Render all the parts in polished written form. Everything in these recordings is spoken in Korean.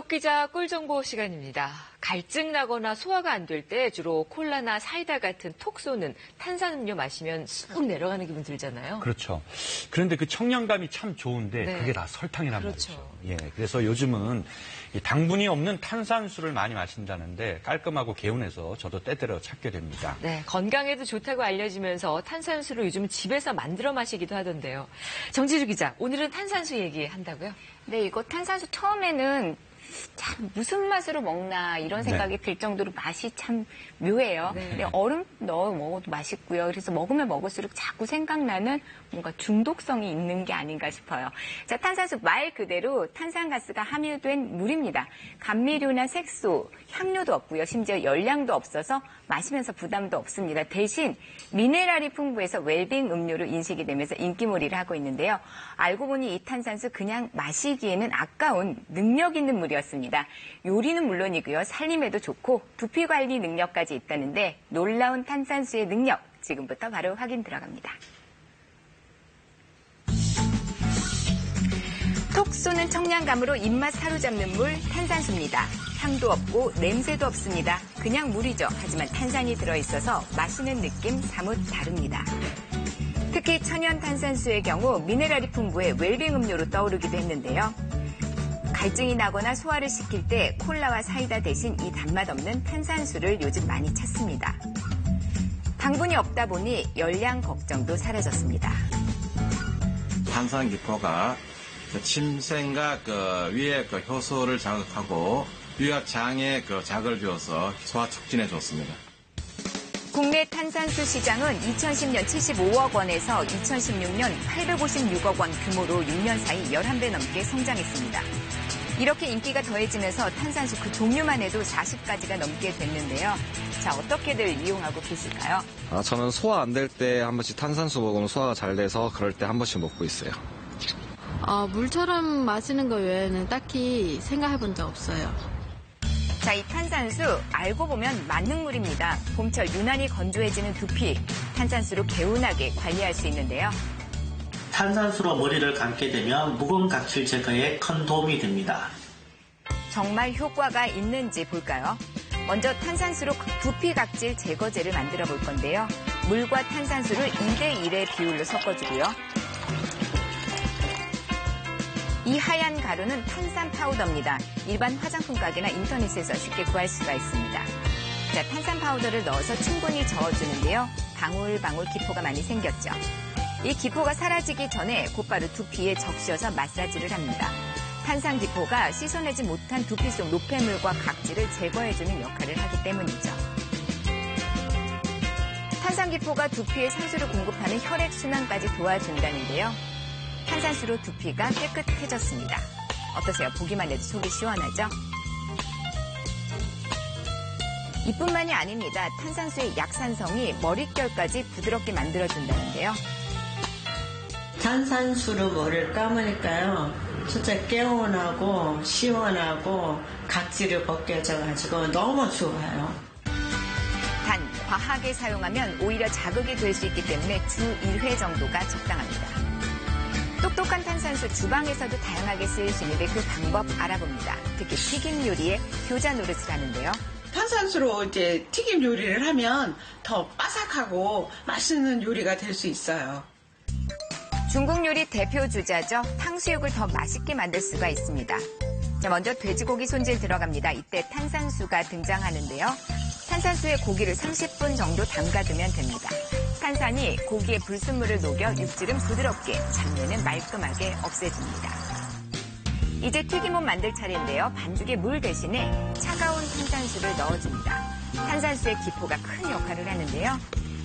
똑기자 꿀정보 시간입니다. 갈증 나거나 소화가 안 될 때 주로 콜라나 사이다 같은 톡 쏘는 탄산음료 마시면 쑥 내려가는 기분 들잖아요. 그렇죠. 그런데 그 청량감이 참 좋은데 네. 그게 다 설탕이란 그렇죠. 말이죠. 예, 그래서 요즘은 이 당분이 없는 탄산수를 많이 마신다는데 깔끔하고 개운해서 저도 때때로 찾게 됩니다. 네, 건강에도 좋다고 알려지면서 탄산수를 요즘 집에서 만들어 마시기도 하던데요. 정지주 기자, 오늘은 탄산수 얘기한다고요? 네, 이거 탄산수 처음에는 참 무슨 맛으로 먹나 이런 생각이 들 정도로 맛이 참 묘해요. 네. 근데 얼음 넣어 먹어도 맛있고요. 그래서 먹으면 먹을수록 자꾸 생각나는 뭔가 중독성이 있는 게 아닌가 싶어요. 자, 탄산수 말 그대로 탄산가스가 함유된 물입니다. 감미료나 색소, 향료도 없고요. 심지어 열량도 없어서 마시면서 부담도 없습니다. 대신 미네랄이 풍부해서 웰빙 음료로 인식이 되면서 인기몰이를 하고 있는데요. 알고 보니 이 탄산수 그냥 마시기에는 아까운 능력 있는 물이었습니다. 요리는 물론이고요. 살림에도 좋고 두피 관리 능력까지 있다는데 놀라운 탄산수의 능력 지금부터 바로 확인 들어갑니다. 톡 쏘는 청량감으로 입맛 사로잡는 물 탄산수입니다. 향도 없고 냄새도 없습니다. 그냥 물이죠. 하지만 탄산이 들어있어서 마시는 느낌 사뭇 다릅니다. 특히 천연 탄산수의 경우 미네랄이 풍부해 웰빙 음료로 떠오르기도 했는데요. 갈증이 나거나 소화를 시킬 때 콜라와 사이다 대신 이 단맛 없는 탄산수를 요즘 많이 찾습니다. 당분이 없다 보니 열량 걱정도 사라졌습니다. 탄산 기포가 침샘과 위의 효소를 자극하고 유혈장에 자극을 주어서 소화 촉진에 좋습니다. 국내 탄산수 시장은 2010년 75억 원에서 2016년 856억 원 규모로 6년 사이 11배 넘게 성장했습니다. 이렇게 인기가 더해지면서 탄산수 그 종류만 해도 40가지가 넘게 됐는데요. 자, 어떻게들 이용하고 계실까요? 저는 소화 안 될 때 한 번씩 탄산수 먹으면 소화가 잘 돼서 그럴 때 한 번씩 먹고 있어요. 물처럼 마시는 거 외에는 딱히 생각해 본 적 없어요. 자, 이 탄산수 알고 보면 만능물입니다. 봄철 유난히 건조해지는 두피, 탄산수로 개운하게 관리할 수 있는데요. 탄산수로 머리를 감게 되면 묵은 각질 제거에 큰 도움이 됩니다. 정말 효과가 있는지 볼까요? 먼저 탄산수로 두피 각질 제거제를 만들어 볼 건데요. 물과 탄산수를 2대1의 비율로 섞어주고요. 이 하얀 가루는 탄산 파우더입니다. 일반 화장품 가게나 인터넷에서 쉽게 구할 수가 있습니다. 자, 탄산 파우더를 넣어서 충분히 저어주는데요. 방울방울 기포가 많이 생겼죠. 이 기포가 사라지기 전에 곧바로 두피에 적셔서 마사지를 합니다. 탄산 기포가 씻어내지 못한 두피 속 노폐물과 각질을 제거해주는 역할을 하기 때문이죠. 탄산 기포가 두피에 산소를 공급하는 혈액 순환까지 도와준다는데요. 탄산수로 두피가 깨끗해졌습니다. 어떠세요? 보기만 해도 속이 시원하죠? 이뿐만이 아닙니다. 탄산수의 약산성이 머릿결까지 부드럽게 만들어준다는데요. 탄산수로 머리를 감으니까요. 진짜 개운하고 시원하고 각질을 벗겨져가지고 너무 좋아요. 단, 과하게 사용하면 오히려 자극이 될 수 있기 때문에 주 1회 정도가 적당합니다. 똑똑한 탄산수 주방에서도 다양하게 쓰일 수 있는데 그 방법 알아봅니다. 특히 튀김 요리에 효자 노릇을 하는데요. 탄산수로 이제 튀김 요리를 하면 더 바삭하고 맛있는 요리가 될 수 있어요. 중국 요리 대표 주자죠. 탕수육을 더 맛있게 만들 수가 있습니다. 자, 먼저 돼지고기 손질 들어갑니다. 이때 탄산수가 등장하는데요. 탄산수에 고기를 30분 정도 담가두면 됩니다. 탄산이 고기의 불순물을 녹여 육질은 부드럽게, 잡내는 말끔하게 없애줍니다. 이제 튀김옷 만들 차례인데요. 반죽에 물 대신에 차가운 탄산수를 넣어줍니다. 탄산수의 기포가 큰 역할을 하는데요.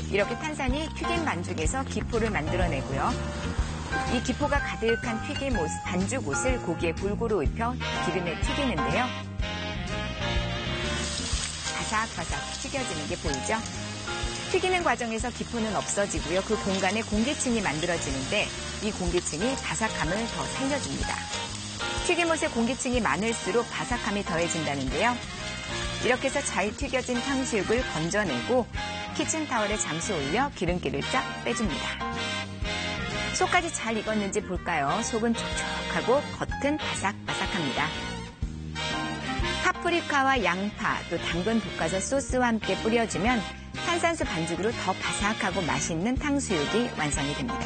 이렇게 탄산이 튀김 반죽에서 기포를 만들어내고요. 이 기포가 가득한 튀김옷, 반죽옷을 고기에 골고루 입혀 기름에 튀기는데요. 바삭바삭 튀겨지는 게 보이죠? 튀기는 과정에서 기포는 없어지고요. 그 공간에 공기층이 만들어지는데 이 공기층이 바삭함을 더 살려줍니다. 튀김옷에 공기층이 많을수록 바삭함이 더해진다는데요. 이렇게 해서 잘 튀겨진 탕수육을 건져내고 키친타월에 잠시 올려 기름기를 쫙 빼줍니다. 속까지 잘 익었는지 볼까요? 속은 촉촉하고 겉은 바삭바삭합니다. 파프리카와 양파, 또 당근 볶아서 소스와 함께 뿌려주면 탄산수 반죽으로 더 바삭하고 맛있는 탕수육이 완성이 됩니다.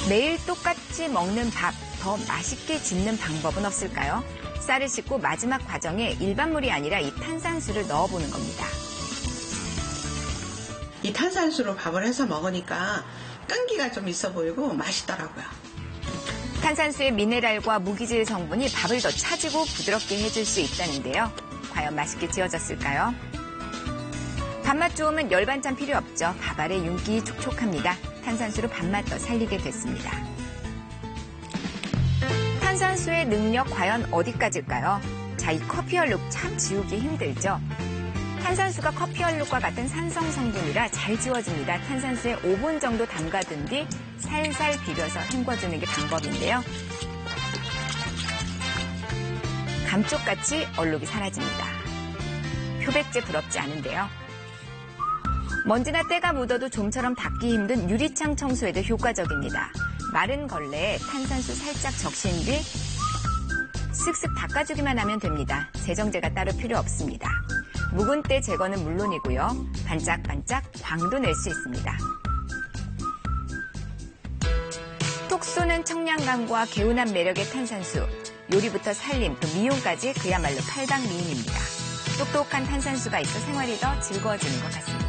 매일 똑같이 먹는 밥, 더 맛있게 짓는 방법은 없을까요? 쌀을 씻고 마지막 과정에 일반물이 아니라 이 탄산수를 넣어보는 겁니다. 이 탄산수로 밥을 해서 먹으니까 끈기가 좀 있어 보이고 맛있더라고요. 탄산수의 미네랄과 무기질 성분이 밥을 더 차지고 부드럽게 해줄 수 있다는데요. 과연 맛있게 지어졌을까요? 밥맛 좋으면 열반찬 필요 없죠. 밥알의 윤기 촉촉합니다. 탄산수로 밥맛 더 살리게 됐습니다. 탄산수의 능력 과연 어디까지일까요? 자, 이 커피 얼룩 참 지우기 힘들죠? 탄산수가 커피 얼룩과 같은 산성 성분이라 잘 지워집니다. 탄산수에 5분 정도 담가둔 뒤 살살 비벼서 헹궈주는 게 방법인데요. 감쪽같이 얼룩이 사라집니다. 표백제 부럽지 않은데요. 먼지나 때가 묻어도 좀처럼 닦기 힘든 유리창 청소에도 효과적입니다. 마른 걸레에 탄산수 살짝 적신 뒤 슥슥 닦아주기만 하면 됩니다. 세정제가 따로 필요 없습니다. 묵은 때 제거는 물론이고요. 반짝반짝 광도 낼 수 있습니다. 톡 쏘는 청량감과 개운한 매력의 탄산수, 요리부터 살림 또 미용까지 그야말로 팔방미인입니다. 똑똑한 탄산수가 있어 생활이 더 즐거워지는 것 같습니다.